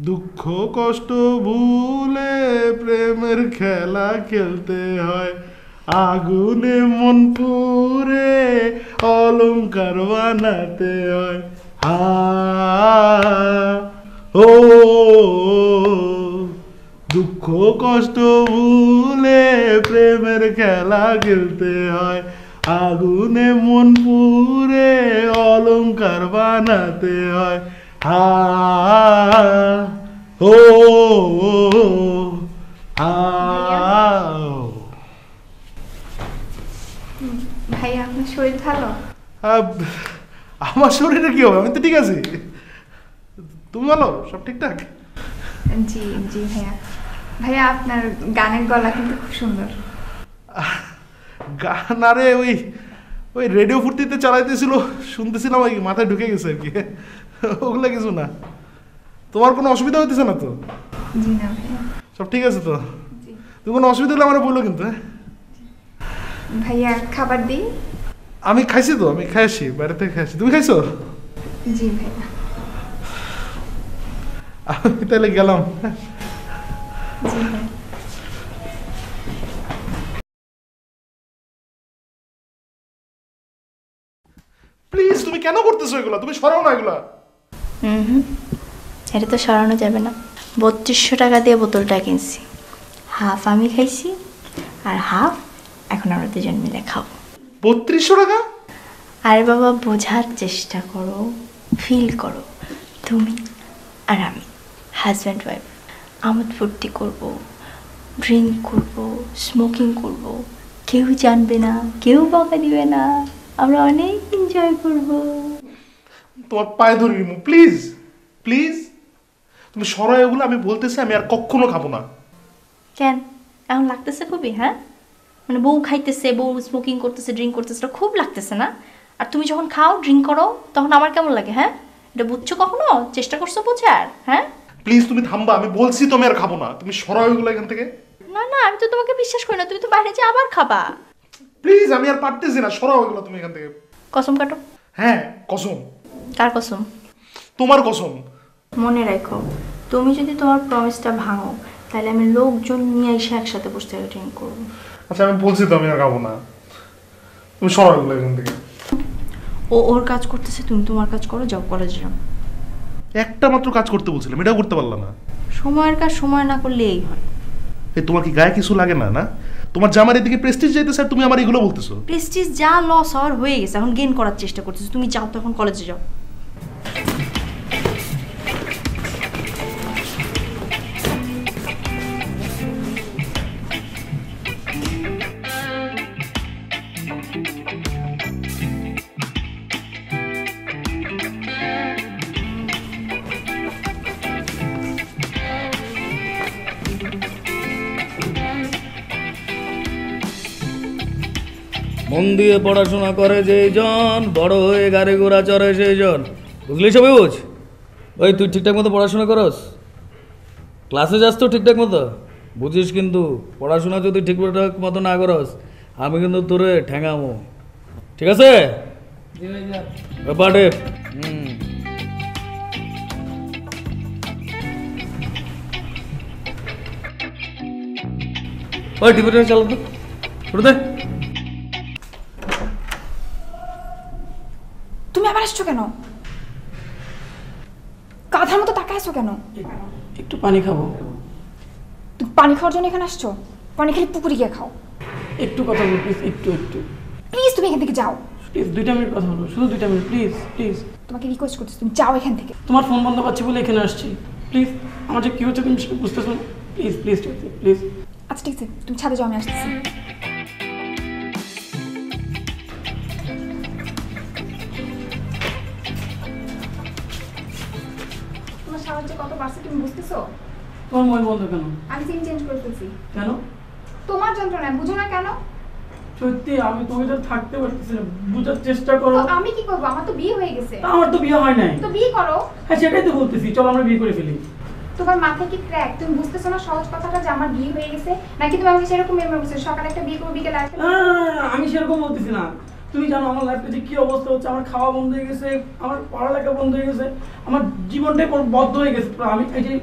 দুঃখ কষ্ট ভুলে প্রেমের খেলা খেলতে হয়, আগুনে মন পুড়ে অলংকার বানাতে হয়। হা ও দুঃখ কষ্ট ভুলে প্রেমের খেলা খেলতে হয়, আগুনে মন পুড়ে অলংকার বানাতে হয়। হা ও হা। ভাইয়া আপনার শরীর ভালো? আমার শরীরে কি হবে, আমি তো ঠিক আছি। তুমি বলো, সব ঠিকঠাক? জি জি ভাইয়া। ভাইয়া আপনার গানের গলা কিন্তু খুব সুন্দর। গান আরে ওই ওই রেডিও ফুর্তিতে চালাইতেছিল, শুনতেছিলাম, ওই মাথায় ঢুকে গেছে আর কি। ওগুলো কিছু না। তোমার কোনো অসুবিধা হইতেছে না তো? জি না ভাইয়া, সব ঠিক আছে তো? জি। তুমি কোনো অসুবিধা হলে আমার বললো কিন্তু। ভাইয়া খাবার দিই? আমি খাইছি তো, আমি খাইছি, বাইরে থেকে খাইছি। তুমি খাইছো? জি ভাইয়া। আমি তাহলে গেলাম। জি ভাইয়া। প্লিজ, তুমি কেন করতেছো এগুলো? তুমি সরাও না এগুলা। হুম, এটা তো সরানো যাবে না। 3200 টাকা দিয়ে বোতলটা কিনছি, হাফ আমি খাইছি আর হাফ এখন আমরা দুজন মিলে খাবো। 3200 টাকা? আরে বাবা, বোঝার চেষ্টা করো, ফিল করো। তুমি আর আমি হাজব্যান্ড ওয়াইফ, আমোদ ফুর্তি করবো, ড্রিঙ্ক করবো, স্মোকিং করবো, কেউ জানবে না, কেউ বকা দিবে না, আমরা অনেক এনজয় করবো। তোমার পায়ে ধরে নিবো, প্লিজ প্লিজ। তুমি সরাও এগুলো, আমি বলতেছি আমি আর কখনো খাবো না। কেন এখন লাগতেছে খুবই? হ্যাঁ, মানে বউ খাইতেছে, বউ স্মোকিং করতেছে, ড্রিঙ্ক করতেছে, এটা খুব লাগতেছে না? আর তুমি যখন খাও, ড্রিঙ্ক করো, তখন আমার কেমন লাগে? হ্যাঁ, এটা বুঝছো কখনো? চেষ্টা করছো বোঝার? হ্যাঁ, প্লিজ তুমি থামবা, আমি বলছি তো আমি আর খাবো না। তুমি সরাও এগুলো এখান থেকে। না না, আমি তো তোমাকে বিশ্বাস করি না, তুমি তো বাইরে যে আবার খাবা। প্লিজ, আমি আর পারতেছি না, সরাও এগুলো তুমি এখান থেকে। কসম কাটো। হ্যাঁ, কসম। কার কসম? তোমার কসম। মনে রাখো, তুমি যদি তোমার প্রমিসটা ভাঙো, তাহলে আমি লোকজন নিয়ে এসে একসাথে বসে ড্রিঙ্ক করবো। আচ্ছা, আমি বলছি তো আমি আর খাবো না। তুমি সরাও এগুলো এখান থেকে। ও ওর কাজ করতেছে, তুমি তোমার কাজ করো, যাও কলেজে যাও। একটা মাত্র কাজ করতে বলছিলাম, এটাও করতে পারলাম না। সময়ের কাজ সময় না করলে এই হয়। এই তোমার কি গায়ে কিছু লাগে না? না, তোমার জামার এদিকে প্রেস্টিজ যাইতেছে আর তুমি আমার এগুলো বলতেছো। প্রেস্টিজ যা লস হওয়ার হয়ে গেছে, এখন গেইন করার চেষ্টা করতেছো। তুমি যাও তো, এখন কলেজে যাও। মন দিয়ে পড়াশোনা করে যেইজন, বড় হয়ে গাড়ি ঘোড়া চড়ে সেইজন। বুঝলি সবুজ? ওই তুই ঠিকঠাক মতো পড়াশোনা করস? ক্লাসে যাস তো ঠিকঠাক মতো? বুঝিস কিন্তু, পড়াশোনা যদি ঠিকঠাক মতো না করস, আমি কিন্তু তোরে ঠ্যাঙামো। ঠিক আছে? ব্যাপারে ওই টিভিটা চালাতো শুরু দে। তুমি আবার আসছো কেন? গাধার মতো তাকায় আসছো কেন? একটু পানি খাবো। তুমি পানি খাওয়ার জন্য এখানে আসছো? পানি খেলে পুকুরে গিয়ে খাও। একটু কথা বল প্লিজ, একটু একটু প্লিজ তুমি এখান থেকে যাও। প্লিজ 2টা মিনিট কথা বলো, শুধু 2টা মিনিট প্লিজ প্লিজ। তোমাকে রিকোয়েস্ট করতেছি, তুমি যাও এখান থেকে। তোমার ফোন বন্ধ পাচ্ছি বলে এখানে আসছি। প্লিজ, আমার যে কী হচ্ছে তুমি সেটা বুঝতেছো না। Please please please. আচ্ছা ঠিক আছে, তুমি ছাদে যাও, আমি আসতেছি। তোমার সাহায্য কত বাড়ছে তুমি বুঝতেছো? তোমার মোবাইল বন্ধ কেন? আমি সিম চেঞ্জ করে ফেলছি। কেন? তোমার যন্ত্রণা বুঝো না কেন? সত্যি আমি তোমাকে তো থাকতে পারতেছি না, বুঝার চেষ্টা করো। তো আমি কি করবো? আমার তো বিয়ে হয়ে গেছে। আমার তো বিয়ে হয় নাই। তো বিয়ে করো। হ্যাঁ সেটাই তো বলতেছি, চলো আমরা বিয়ে করে ফেলি। তোমার মাথায় কি ক্র্যাক? তুমি বুঝতেছো না সহজ কথাটা যে আমার বিয়ে হয়ে গেছে? নাকি তুমি আমাকে সেরকম মেমো বলছো সকালে একটা বিয়ে করবো বিকেলে আরেকটা? আমি সেরকম বলতেছি না। তুমি জানো আমার লাইফে যে কি অবস্থা হচ্ছে, আমার খাওয়া বন্ধ হয়ে গেছে, আমার পড়ালেখা বন্ধ হয়ে গেছে, আমার জীবনটাই বদ্ধ হয়ে গেছে। আমি এই যে